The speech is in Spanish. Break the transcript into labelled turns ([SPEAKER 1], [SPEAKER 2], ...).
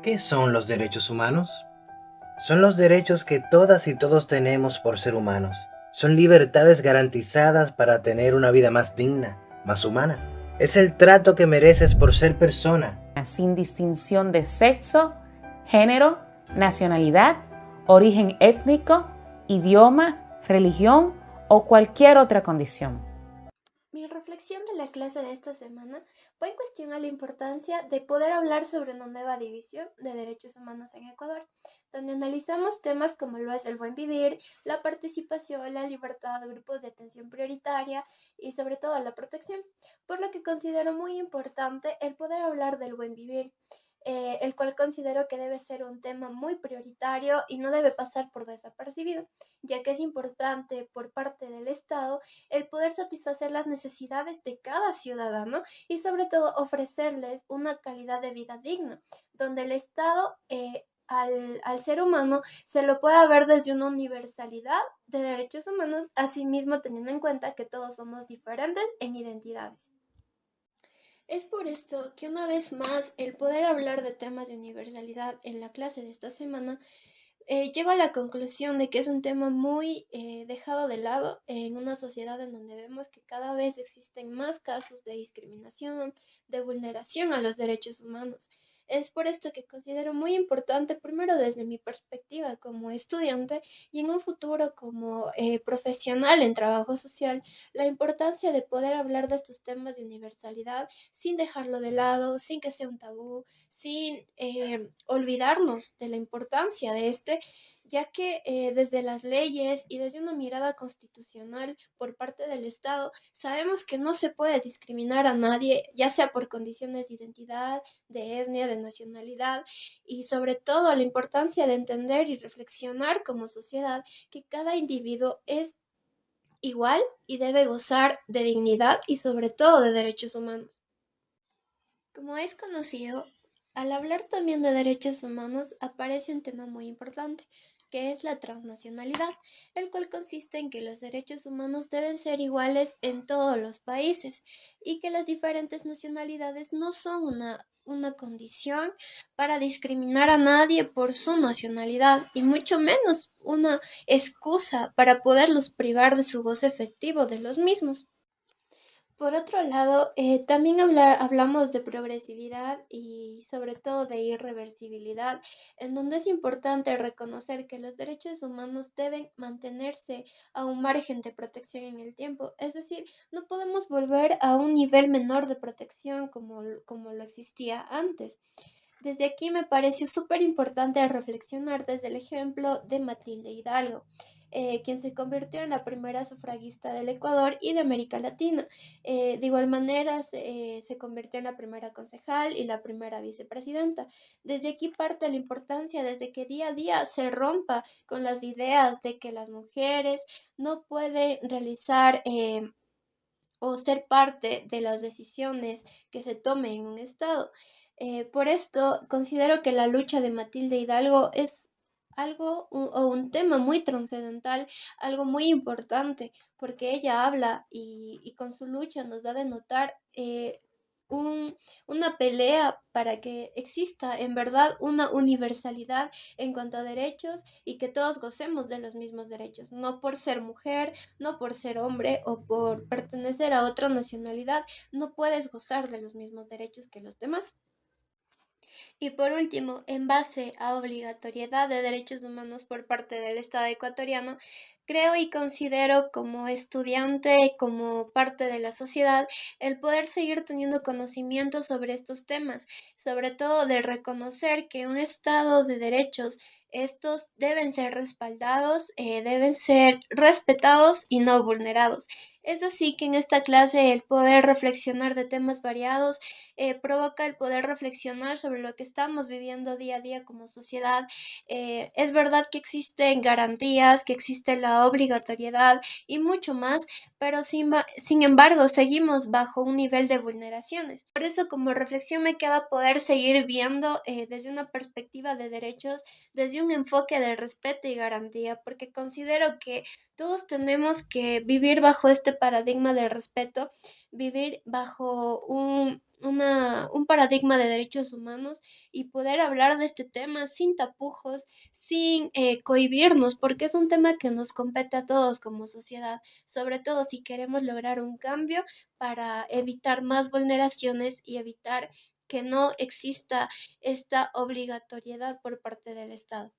[SPEAKER 1] ¿Qué son los derechos humanos? Son los derechos que todas y todos tenemos por ser humanos. Son libertades garantizadas para tener una vida más digna, más humana. Es el trato que mereces por ser persona.
[SPEAKER 2] Sin distinción de sexo, género, nacionalidad, origen étnico, idioma, religión o cualquier otra condición.
[SPEAKER 3] Mi reflexión de la clase de esta semana fue en cuestión a la importancia de poder hablar sobre una nueva división de derechos humanos en Ecuador, donde analizamos temas como lo es el buen vivir, la participación, la libertad, grupos de atención prioritaria y sobre todo la protección, por lo que considero muy importante el poder hablar del buen vivir, el cual considero que debe ser un tema muy prioritario y no debe pasar por desapercibido, ya que es importante por parte del Estado el poder satisfacer las necesidades de cada ciudadano y sobre todo ofrecerles una calidad de vida digna, donde el Estado al ser humano se lo pueda ver desde una universalidad de derechos humanos, asimismo teniendo en cuenta que todos somos diferentes en identidades. Es por esto que una vez más el poder hablar de temas de universalidad en la clase de esta semana llego a la conclusión de que es un tema muy dejado de lado en una sociedad en donde vemos que cada vez existen más casos de discriminación, de vulneración a los derechos humanos. Es por esto que considero muy importante, primero desde mi perspectiva como estudiante y en un futuro como profesional en trabajo social, la importancia de poder hablar de estos temas de universalidad sin dejarlo de lado, sin que sea un tabú, sin olvidarnos de la importancia de este, ya que desde las leyes y desde una mirada constitucional por parte del Estado, sabemos que no se puede discriminar a nadie, ya sea por condiciones de identidad, de etnia, de nacionalidad, y sobre todo la importancia de entender y reflexionar como sociedad que cada individuo es igual y debe gozar de dignidad y sobre todo de derechos humanos. Como es conocido, al hablar también de derechos humanos aparece un tema muy importante, que es la transnacionalidad, el cual consiste en que los derechos humanos deben ser iguales en todos los países y que las diferentes nacionalidades no son una condición para discriminar a nadie por su nacionalidad y mucho menos una excusa para poderlos privar de su goce efectivo de los mismos. Por otro lado, también hablamos de progresividad y sobre todo de irreversibilidad, en donde es importante reconocer que los derechos humanos deben mantenerse a un margen de protección en el tiempo. Es decir, no podemos volver a un nivel menor de protección como lo existía antes. Desde aquí me pareció súper importante reflexionar desde el ejemplo de Matilde Hidalgo, quien se convirtió en la primera sufragista del Ecuador y de América Latina. De igual manera, se convirtió en la primera concejal y la primera vicepresidenta. Desde aquí parte la importancia, desde que día a día se rompa con las ideas de que las mujeres no pueden realizar o ser parte de las decisiones que se tomen en un estado. Por esto considero que la lucha de Matilde Hidalgo es o un tema muy trascendental, algo muy importante, porque ella habla y con su lucha nos da de notar un- una pelea para que exista en verdad una universalidad en cuanto a derechos y que todos gocemos de los mismos derechos, no por ser mujer, no por ser hombre o por pertenecer a otra nacionalidad, no puedes gozar de los mismos derechos que los demás. Y por último, en base a obligatoriedad de derechos humanos por parte del Estado ecuatoriano, creo y considero como estudiante, como parte de la sociedad, el poder seguir teniendo conocimiento sobre estos temas, sobre todo de reconocer que un Estado de derechos, estos deben ser respaldados, deben ser respetados y no vulnerados. Es así que en esta clase el poder reflexionar de temas variados provoca el poder reflexionar sobre lo que estamos viviendo día a día como sociedad. Es verdad que existen garantías, que existe la obligatoriedad y mucho más, pero sin embargo seguimos bajo un nivel de vulneraciones. Por eso como reflexión me queda poder seguir viendo desde una perspectiva de derechos, desde un enfoque de respeto y garantía, porque considero que todos tenemos que vivir bajo este paradigma de respeto, vivir bajo un paradigma de derechos humanos y poder hablar de este tema sin tapujos, sin cohibirnos, porque es un tema que nos compete a todos como sociedad, sobre todo si queremos lograr un cambio para evitar más vulneraciones y evitar que no exista esta obligatoriedad por parte del Estado.